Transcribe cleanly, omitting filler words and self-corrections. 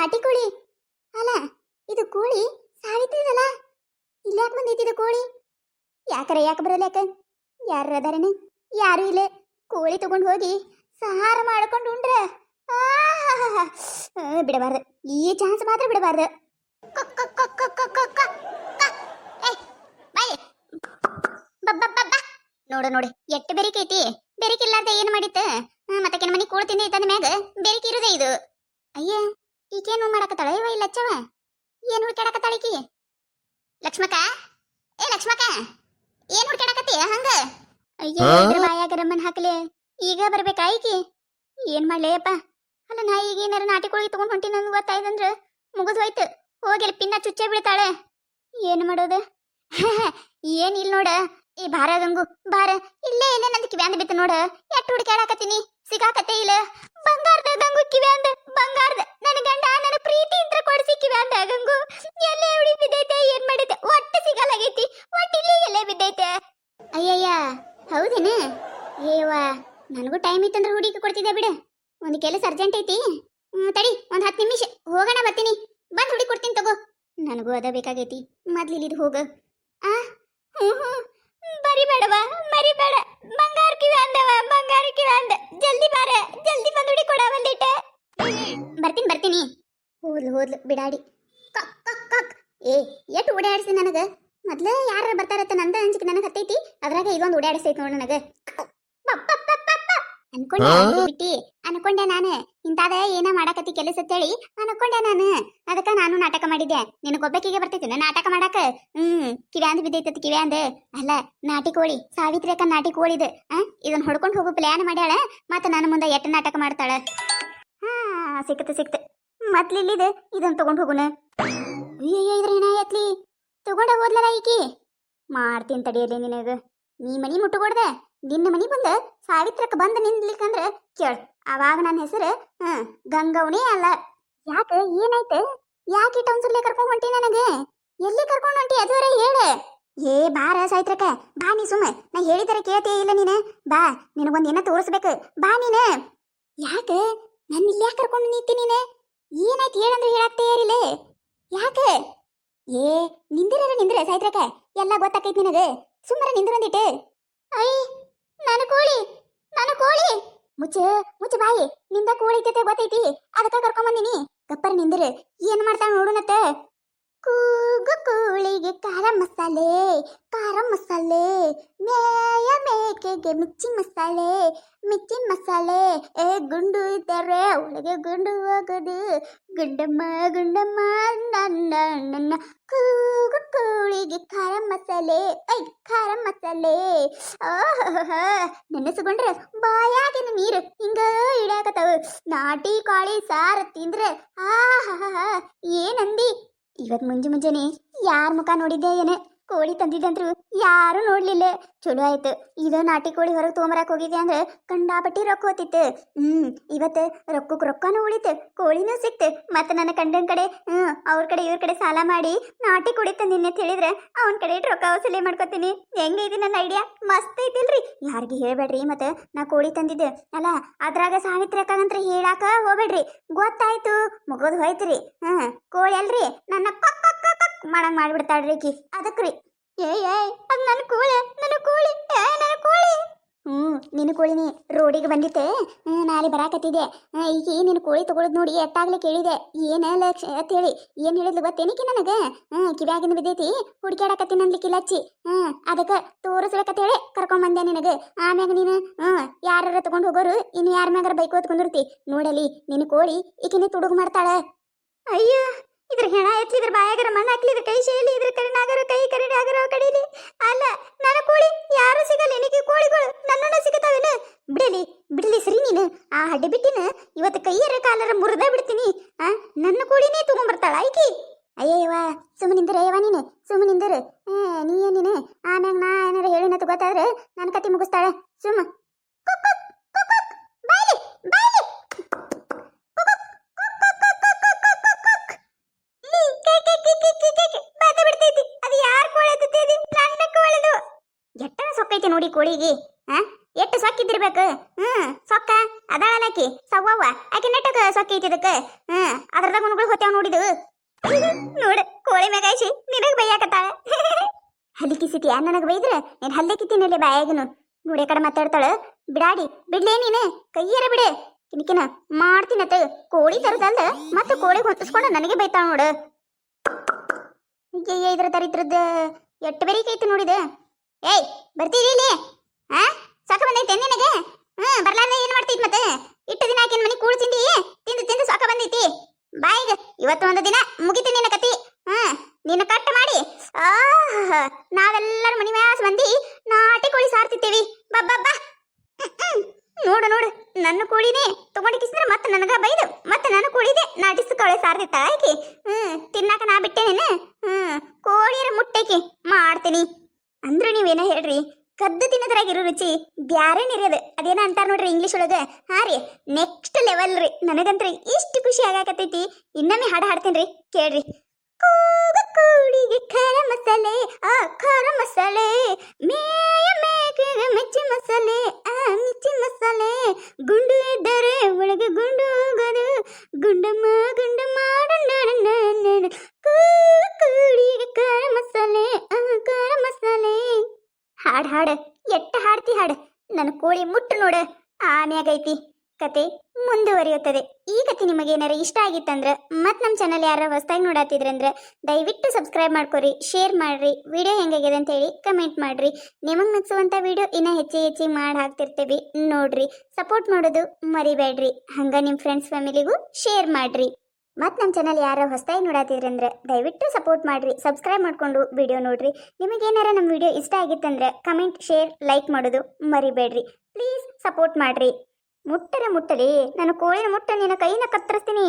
ನಾಟಿ ಕೋಳಿ ಅಲ್ಲ ಇದು ಕೋಳಿ ಸಾವಿತ್ರಿದಲ್ಲ ಇಲ್ಲ ಯಾಕೆ ಬಂದೈತಿ ಇದು ಕೋಳಿ ಯಾಕೆ ಬರಲ್ಲ ಯಾರು ಅದಾರೇನೆ ಯಾರು ಇಲ್ಲ ಕೋಳಿ ತಗೊಂಡು ಹೋಗಿ ಸಹಾರ ಮಾಡ್ಕೊಂಡು ಉಂಡ್ರೆ ಬಿಡಬಾರ್ದು ಈ ಚಾನ್ಸ್ ಮಾತ್ರ ಬಿಡಬಾರ್ದು ನೋಡು ನೋಡಿ ಎಟ್ಟು ಬೆರಿಕೈತಿ ಬೆರಿಕಿಲ್ಲಾರ್ದ ಏನ್ ಮಾಡಿತ್ತ ಮತ್ತೆ ಕೆನ ಮನಿ ಕೂಳ್ ತಿಂದ ಇತ್ತಂದ ಮ್ಯಾಗ ಬೆರಿಕಿ ಇರುದೇ ಇದು ಅಯ್ಯ ಈಗೇನು ಮಾಡಕತ್ತಾಳ ಇವ ಇಲ್ಲ ಲಚ್ಚವ ಏನ್ ಹುಡ್ಕಾಡಕತ್ತಾಳಿಕಿ ಲಕ್ಷ್ಮಕ್ಕ ಏ ಲಕ್ಷ್ಮಕ್ಕ ಏನ್ ಹುಡ್ಕಾಡಕತ್ತಿ ಹಂಗ ಅಯ್ಯೋ ಬಾಯಾಗ ರಮ್ಮನ್ ಹಾಕ್ಲೆ ಈಗ ಬರ್ಬೇಕಾ ಈಕಿ ಏನ್ ಮಾಡ್ಲೇಪ್ಪ ಅಲ್ಲ ನಾ ಈಗ ಏನಾರ ನಾಟಿ ಕೋಳಿ ತಗೊಂಡ್ ಹೊಂಟಿನ ಗೊತ್ತಾಯ್ತಂದ್ರ ಮುಗಿದ್ ಹೋಯ್ತು ಹೋಗಿ ಪಿನ್ನ ಚುಚ್ಚೆ ಬೀಳ್ತಾಳೆ ಏನ್ ಮಾಡೋದು ಏನಿಲ್ಲ ನೋಡ ಈ ಭಾರ ಗಂಗು ಭಾರ ಇಲ್ಲೇ ನಂದು ಕಿವ್ಯಾಂದ ಬಿತ್ತು ನೋಡ ಎಟ್ಟು ಹುಡುಕಾಡಕತ್ತೀನಿ ಸಿಗಾಕತ್ತೆ ಇಲ್ಲ ಬಂಗಾರದ ಗಂಗು ಕಿವ್ಯಾಂದ ಬಂಗಾರದ ನನ್ನ ಗಂಡ ನನ್ನ ಪ್ರೀತಿ ಇಂತ್ರ ಕೊಡಿಸಿ ಕಿವ್ಯಾಂದ ಗಂಗು ಎಲ್ಲೇ ಉಳಿ ಬಿದ್ದೈತೆ ಏನ್ ಮಾಡೈತೆ ಒಟ್ಟು ಸಿಗಲಾಗೈತಿ ಒಟ್ಟು ಇಲ್ಲೇ ಎಲ್ಲೇ ಬಿದ್ದೈತೆ ಅಯ್ಯಯ್ಯ ಹೌದೇನ ಏವ ನನಗೂ ಟೈಮ್ ಇತ್ತಂದ್ರೆ ಹುಡುಕಿ ಕೊಡ್ತಿದ್ದೆ ಬಿಡು ಒಂದು ಕೆಲಸ ಅರ್ಜೆಂಟ್ ಐತಿ ತಡಿ ಒಂದು 10 ನಿಮಿಷ ಹೋಗೋಣ ಬರ್ತೀನಿ ಬಂದು ಹುಡುಕಿ ಕೊಡ್ತೀನಿ ತಗೋ ನನಗೂ ಅದ ಬೇಕಾಗೈತಿ ಮೊದ್ಲು ಇಲ್ಲಿದು ಹೋಗ ಮರಿಬೇಡವಾ ಮರಿಬೇಡ ಬಂಗಾರ ಕಿವಿ ಅಂದವ ಬಂಗಾರ ಕಿವಿ ಅಂದ ಜಲ್ದಿ ಬಾರ ಜಲ್ದಿ ಬಂದು ಹುಡುಕಿ ಕೊಡ ಬಂದಿಟ್ಟೆ ಬರ್ತೀನಿ ಹೋದ್ಲು ಬಿಡಾಡಿ ಏ ಎಷ್ಟು ಓಡಾಡಿಸ್ತಿ ನನಗ ಮೊದ್ಲು ಯಾರು ಬರ್ತಾರತ್ತ ನಂದ ಅಂಜಿಕೆ ನನಗೆ ಹತ್ತೈತಿ ಅದ್ರಾಗ ಇದೊಂದು ಓಡಾಡಿಸ್ತೈತಿ ನೋಡು ನನಗ ಅನ್ಕೊಂಡೆ ನಾನು ಇಂತಾದ ಏನ ಮಾಡಾಕತ್ತಿ ಕೆಲಸ ಅಂತೇಳಿ ಅನ್ಕೊಂಡೆ ನಾನು ಅದಕ್ಕ ನಾನು ನಾಟಕ ಮಾಡಿದ್ದೆ ನಿನಗೊಬ್ಬಕಿಗೆ ಬರ್ತೈತಿ ನಾಟಕ ಮಾಡಾಕ ಕಿವ್ಯಾಂದ ಬಿದ್ದೈತಿ ಕಿವ್ಯಾಂದ ಅಲ್ಲ ನಾಟಿ ಕೋಳಿ ಸಾವಿತ್ರಿ ಅಕ್ಕ ನಾಟಿ ಕೋಳಿದು ಇದನ್ನ ಹೊಡ್ಕೊಂಡು ಹೋಗೋ ಪ್ಲಾನ್ ಮಾಡ್ಯಾಳ ಮತ್ತ ನನ್ನ ಮುಂದೆ ಎಟ್ಟ ನಾಟಕ ಮಾಡ್ತಾಳ ಸಿಕ್ತು ಮತ್ಲಿ ಇಲ್ಲಿದೆ ಇದನ್ನ ತಗೊಂಡ್ ಹೋಗುನ ಅಯ್ಯಯ್ಯ ಇದ್ರ ಏನಾಯತ್ಲಿ ತಗೊಂಡ ಹೋದ್ಲಲ್ಲ ಈಕಿ ಮಾಡ್ತೀನಿ ತಡಿಯಲಿ ನಿನಗ ನೀ ಮನಿ ಮುಟ್ಟುಕೊಡ್ದೆ ನಿನ್ನ ಮನಿ ಬಂದ ಸಾವಿತ್ರಕ್ಕೆ ಬಂದು ನಿಂದ್ಲಿಕ್ಕಂದ್ರ ಕೇಳ ಅವಾಗ ನನ್ನ ಹೆಸರು ಗಂಗವಣಿ ಅಲ್ಲ ಯಾಕೆ ಏನಾಯ್ತು ಯಾಕೆ ಟೌನ್ಸರ್ಲೆ ಕರ್ಕೊಂಡ್ ಹೊಂಟಿ ನನಗೆ ಎಲ್ಲಿ ಕರ್ಕೊಂಡ್ ಹೊಂಟಿ ಅದುವರೆ ಹೇಳ ಏ ಬಾರ ಸಾವಿತ್ರಕ್ಕ ಬಾ ನೀ ಸುಮ್ಮ ನಾ ಹೇಳಿದರೆ ಕೇಳ್ತೇ ಇಲ್ಲ ನೀನು ಬಾ ನಿನಗೊಂದು ಏನ ತೋರಿಸ್ಬೇಕು ಬಾ ನೀನು ಯಾಕೆ ನನ್ನ ಇಲ್ಲಿ ಯಾಕೆ ಕರ್ಕೊಂಡು ನಿಂತಿ ನೀನು ಏನಾಯ್ತು ಹೇಳಂದ್ರೆ ಹೇಳಾಕ್ತೇ ಇರಿಲ್ಲ ಯಾಕೆ ಏ ನಿಂದಿರ ಸಾವಿತ್ರಕ್ಕ ಎಲ್ಲ ಗೊತ್ತಾಕೈತಿ ನಿನಗೆ ಸುಮ್ಮನೆ ನಿಂದ್ರಂದಿಟ್ಟು ಐ ನಾನು ಕೋಳಿ ಮುಚ್ಚ ಬಾಯಿ ನಿಂದ ಕೋಳಿ ಐತೆ ಗೊತ್ತೈತಿ ಅದಕ್ಕ ಕರ್ಕೊಂಬಂದಿನಿ ಗಪ್ಪರ ನಿಂದಿರು ಏನ್ ಮಾಡ್ತಾಳ ನೋಡುನತ್ತ ಕೂಗು ಕೋಳಿಗೆ ಖಾರ ಮಸಾಲೆ ಮೇಯ ಮೇಕೆಗೆ ಮಿರ್ಚಿ ಮಸಾಲೆ ಏ ಗುಂಡು ಇದ್ದರೆ ಒಳಗೆ ಗುಂಡು ಹೋಗೋದು ಗುಂಡಮ್ಮ ನನ್ನ ಕೂಗು ಕೋಳಿಗೆ ಖಾರ ಮಸಾಲೆ ನೆನೆಸ್ಕೊಂಡ್ರೆ ಬಾಯಾಗಿನ ನೀರು ಹಿಂಗ ಇಡಾಕತ್ತವ ನಾಟಿ ಕೋಳಿ ಸಾರ ತಿಂದ್ರೆ ಏನಂದಿ ಇವತ್ ಮುಂಜಾನೆ ಯಾರ ಮುಖ ನೋಡಿದ್ದೆ ಏನ ಕೋಳಿ ತಂದಿದ್ದಂತ್ರು ಯಾರು ನೋಡ್ಲಿಲ್ಲ ಚಲೋ ಆಯ್ತು ಇದು ನಾಟಿ ಕೋಳಿ ಹೊರಗೆ ತೊಗೊಂಬರಕ್ ಹೋಗಿದ್ದೆ ಅಂದ್ರೆ ಕಂಡಾಪಟ್ಟಿ ರೊಕ್ಕ ಹೋತಿತ್ತು ಇವತ್ತು ರೊಕ್ಕನೂ ಉಳಿತು ಕೋಳಿನೂ ಸಿಕ್ತು ಮತ್ತೆ ನನ್ನ ಕಂಡನ್ ಕಡೆ ಅವ್ರ ಕಡೆ ಇವ್ರ ಕಡೆ ಸಾಲ ಮಾಡಿ ನಾಟಿ ಕೋಳಿ ತಂದಿನಿ ಅಂತ ಹೇಳಿದ್ರೆ ಅವನ ಕಡೆ ರೊಕ್ಕ ವಸೂಲಿ ಮಾಡ್ಕೊತೀನಿ ಹೆಂಗೈತಿ ನನ್ನ ಐಡಿಯಾ ಮಸ್ತ್ ಐತಿಲ್ರಿ ಯಾರಿಗೆ ಹೇಳ್ಬೇಡ್ರಿ ಮತ್ತೆ ನಾ ಕೋಳಿ ತಂದಿದ್ದೆ ಅಲ್ಲ ಅದ್ರಾಗ ಸಾವಿತ್ರಿ ಅಕ್ಕಂತ್ರ ಹೇಳಾಕ ಹೋಗ್ಬೇಡ್ರಿ ಗೊತ್ತಾಯ್ತು ಮುಗೋದು ಹೋಯ್ತ್ರಿ ಕೋಳಿ ಅಲ್ರಿ ನನ್ನ ಮಾಡಂಗ್ ಮಾಡ್ಬಿಡ್ತಾಳ್ರಿ ಆಕಿ ಅದಕ್ರಿ ಅದ್ ನನ್ನ ಕೋಳಿ ನಿನ್ನ ಕೋಳಿನಿ ರೋಡಿಗೆ ಬಂದಿತ್ತೆ ನಾಳೆ ಬರಾಕತ್ತಿದ್ದೆ ಈಗ ನಿನ್ನ ಕೋಳಿ ತಗೊಳದ್ ನೋಡಿ ಎಟ್ಟಾಗ್ಲಿ ಕೇಳಿದೆ ಏನ ಲಕ್ಷ ಅಂತ ಹೇಳಿ ಏನ್ ಹೇಳಿದ್ಲು ಗೊತ್ತೇನಿಕಿ ನನಗ ಕಿವ್ಯಾಗಿನ ಬಿದ್ದೈತಿ ಹುಡ್ಕ್ಯಾಡಕತ್ತೀನಿ ಅನ್ಲಿಕ್ಕಿಲ್ಲ ಹಚ್ಚಿ ಅದಕ್ಕೆ ತೋರಿಸ್ಬೇಕಂತ ಹೇಳಿ ಕರ್ಕೊಂಡ್ ಬಂದೆ ನಿನಗ ಆಮ್ಯಾಗ ನೀನು ಯಾರ ತಗೊಂಡ್ ಹೋಗೋರು ಇನ್ನು ಯಾರ ಮ್ಯಾಗಾರ ಬೈಕ್ ಓದ್ಕೊಂಡಿರ್ತಿ ನೋಡಲಿ ನಿನ್ನ ಕೋಳಿ ಈಕಿನಿ ತುಡುಗು ಮಾಡ್ತಾಳ ಅಯ್ಯ ಇದ್ರ ಹೆಣ ಎತ್ಲಿ ಇದ್ರ ಬಾಯಾಗರ ಮಣ್ಣು ಹಾಕ್ಲಿ ಇದ್ರ ಕೈ ಶೈಲಿ ಇದ್ರ ಕರಿನಾಗರ ಕೈ ಕರಿನಾಗರ ಕಡೀಲಿ ಅಲ್ಲ ನನ್ನ ಕೋಳಿ ಯಾರು ಸಿಗಲ್ಲ ನಿನಗೆ ಕೋಳಿಗಳು ನನ್ನನ್ನ ಸಿಗತಾವೇನ ಬಿಡಲಿ ಸರಿ ನೀನು ಆ ಹಡ್ಡೆ ಬಿಟ್ಟಿನ ಇವತ್ತು ಕೈಯರ ಕಾಲರ ಮುರಿದ ಬಿಡ್ತೀನಿ ನನ್ನ ಕೋಳಿನೇ ತಗೊಂಡ್ಬರ್ತಾಳ ಆಯ್ಕಿ ಅಯ್ಯವ್ವ ಸುಮ್ಮನಿಂದರಯ್ಯವ ನೀನು ಸುಮ್ಮನಿಂದರು ನೀನು ಆಮ್ಯಾಗ ನಾ ಏನಾರ ಹೇಳಿನತ್ತು ಗೊತ್ತಾದ್ರೆ ನನ್ನ ಕತಿ ಮುಗಿಸ್ತಾಳೆ ಸುಮ್ಮ ಸೊಕ್ಕೈತಿ ನೋಡಿ ಕೋಳಿಗೆ ಎಷ್ಟು ಸೊಕ್ಕಿದ್ದಿರ್ಬೇಕು ಸೊಕ್ಕ ಅದಾಳಕಿ ಸವ್ವವ್ವ ಆಕೆ ನೆಟ್ಟಕ ಸೊಕ್ಕಿ ಐತಿದಕ್ಕ ಅದ್ರದಾಗ ಉಣ್ಗಳು ಹೊತ್ಯಾವ ನೋಡಿದು ನೋಡ ಕೋಳಿ ಮ್ಯಾಗಾಯ್ಸಿ ನಿನಗ್ ಬೈಯಾಕತ್ತಾಳ ಹಲ್ಲಿ ಕಿಸಿತಿ ಯಾ ನನಗ್ ಬೈದ್ರ ನೀನ್ ಹಲ್ಲೆ ಕಿತ್ತಿನಲ್ಲಿ ಬಾಯಾಗನು ನೋಡಿ ಕಡೆ ಮಾತಾಡ್ತಾಳ ಬಿಡಾಡಿ ಬಿಡ್ಲೇ ನೀನು ಕೈಯರ ಬಿಡೆ ಕಿನಕಿನ ಮಾಡ್ತೀನತ್ತ ಕೋಳಿ ತರದಲ್ಲ ಮತ್ತೆ ಕೋಳಿ ಹೊತ್ತಿಸ್ಕೊಂಡು ನನಗೆ ಬೈತಾಳ ನೋಡು ಅಯ್ಯಯ್ಯ ಇದ್ರ ತರಿದ್ರದ್ದು ಎಟ್ಟು ಬೆರಿಕೈತಿ ನೋಡಿದ ಏಯ್ ಬರ್ತೀರಿ ಇಲ್ಲಿ ಹಾ ಸಾಕ ಬಂದೈತೆ ನಿನಗೆ ಬರ್ಲಾರ್ದ ಏನ್ ಮಾಡ್ತೈತಿ ಮತ್ತೆ ಇಟ್ಟು ದಿನ ಆಕಿನ ಮನೆ ಕೂಳ್ ತಿಂದಿ ತಿಂದು ತಿಂದು ಸಾಕ ಬಂದೈತಿ ಬಾಯಿಗ ಇವತ್ತು ಒಂದು ದಿನ ಮುಗಿತಿ ನಿನ್ನ ಕತಿ ನಿನ್ನ ಕಟ್ಟ ಮಾಡಿ ನಾವೆಲ್ಲರೂ ಮನಿ ಮ್ಯಾಸ್ ಮಂದಿ ನಾಟಿ ಕೋಳಿ ಸಾರ್ತಿತ್ತೇವಿ ಬಬ್ಬಬ್ಬ ನೋಡು ನೋಡು ನನ್ನ ಕೋಳಿನೇ ತಗೊಂಡು ಕಿಸಿದ್ರೆ ಮತ್ತೆ ನನಗ ಬೈದು ಮತ್ತೆ ನಾನು ಕೋಳಿದೆ ನಾಟಿಸ್ ಕೋಳಿ ಸಾರ್ತಿತ್ತ ಆಕಿ ತಿನ್ನಾಕ ನಾ ಬಿಟ್ಟೇನೇನು ಕೋಳಿಯರ ಮುಟ್ಟೇಕಿ ಮಾಡ್ತೀನಿ ಅಂದ್ರು ನೀವೇನ ಹೇಳ್ರಿ ಕದ್ದು ತಿನ್ನದ್ರಾಗಿರೋ ರುಚಿ ಬ್ಯಾರೇನ್ ಇರೋದು ಅದೇನ ಅಂತಾರ ನೋಡ್ರಿ ಇಂಗ್ಲಿಷ್ ಒಳಗ ಹಾ ರೀ ನೆಕ್ಸ್ಟ್ ಲೆವೆಲ್ ರೀ ನನಗಂತ್ರಿ ಇಷ್ಟು ಖುಷಿ ಆಗಾಕತ್ತೈತಿ ಇನ್ನೊಮ್ಮೆ ಹಾಡು ಹಾಡ್ತೇನ್ರಿ ಕೇಳ್ರಿ ಕೋಳಿಗೆ ಖಾರ ಮಸಾಲೆ ಖಾರ ಮಸಾಲೆ ಮೇಯ ಮೇಕೆಗೆ ಮಿರ್ಚಿ ಮಸಾಲೆ ಮಿರ್ಚಿ ಮಸಾಲೆ ಗುಂಡು ಇದ್ದರೆ ಒಳಗೆ ಗುಂಡು ಹೋಗೋದು ಗುಂಡಮ್ಮ ಗುಂಡಮ್ಮ ಕೋಳಿಗೆ ಖಾರ ಮಸಾಲೆ ಖಾರ ಮಸಾಲೆ ಹಾಡು ಹಾಡು ಎಟ್ಟ ಹಾಡ್ತಿ ಹಾಡು ನನ್ನ ಕೋಳಿ ಮುಟ್ಟು ನೋಡ ಆಮ್ಯಾಗೈತಿ ಕತೆ ಮುಂದುವರಿಯುತ್ತದೆ ಈ ಕತೆ ನಿಮಗೆ ಏನಾರ ಇಷ್ಟ ಆಗಿತ್ತಂದ್ರೆ ಮತ್ತು ನಮ್ಮ ಚಾನಲ್ ಯಾರು ಹೊಸದಾಗಿ ನೋಡತ್ತಿದ್ರಂದ್ರೆ ದಯವಿಟ್ಟು ಸಬ್ಸ್ಕ್ರೈಬ್ ಮಾಡ್ಕೊರಿ ಶೇರ್ ಮಾಡ್ರಿ ವಿಡಿಯೋ ಹೆಂಗಾಗಿದೆ ಅಂತೇಳಿ ಕಮೆಂಟ್ ಮಾಡ್ರಿ ನಿಮಗೆ ಮೆಚ್ಚುವಂಥ ವಿಡಿಯೋ ಇನ್ನೂ ಹೆಚ್ಚಿಗೆ ಮಾಡಿ ಹಾಕ್ತಿರ್ತೀವಿ ನೋಡ್ರಿ ಸಪೋರ್ಟ್ ಮಾಡೋದು ಮರಿಬೇಡ್ರಿ ಹಂಗ ನಿಮ್ಮ ಫ್ರೆಂಡ್ಸ್ ಫ್ಯಾಮಿಲಿಗೂ ಶೇರ್ ಮಾಡ್ರಿ ಮತ್ತು ನಮ್ಮ ಚಾನಲ್ ಯಾರು ಹೊಸದಾಗಿ ನೋಡತ್ತಿದ್ರಂದ್ರೆ ದಯವಿಟ್ಟು ಸಪೋರ್ಟ್ ಮಾಡ್ರಿ ಸಬ್ಸ್ಕ್ರೈಬ್ ಮಾಡ್ಕೊಂಡು ವಿಡಿಯೋ ನೋಡ್ರಿ ನಿಮಗೇನಾರ ನಮ್ಮ ವಿಡಿಯೋ ಇಷ್ಟ ಆಗಿತ್ತಂದ್ರೆ ಕಮೆಂಟ್ ಶೇರ್ ಲೈಕ್ ಮಾಡೋದು ಮರಿಬೇಡ್ರಿ ಪ್ಲೀಸ್ ಸಪೋರ್ಟ್ ಮಾಡ್ರಿ ಮುಟ್ಟರೆ ಮುಟ್ಟಲಿ ನಾನು ಕೋಳಿನ ಮುಟ್ಟ ನಿನ್ನ ಕೈನ ಕತ್ತರಿಸ್ತೀನಿ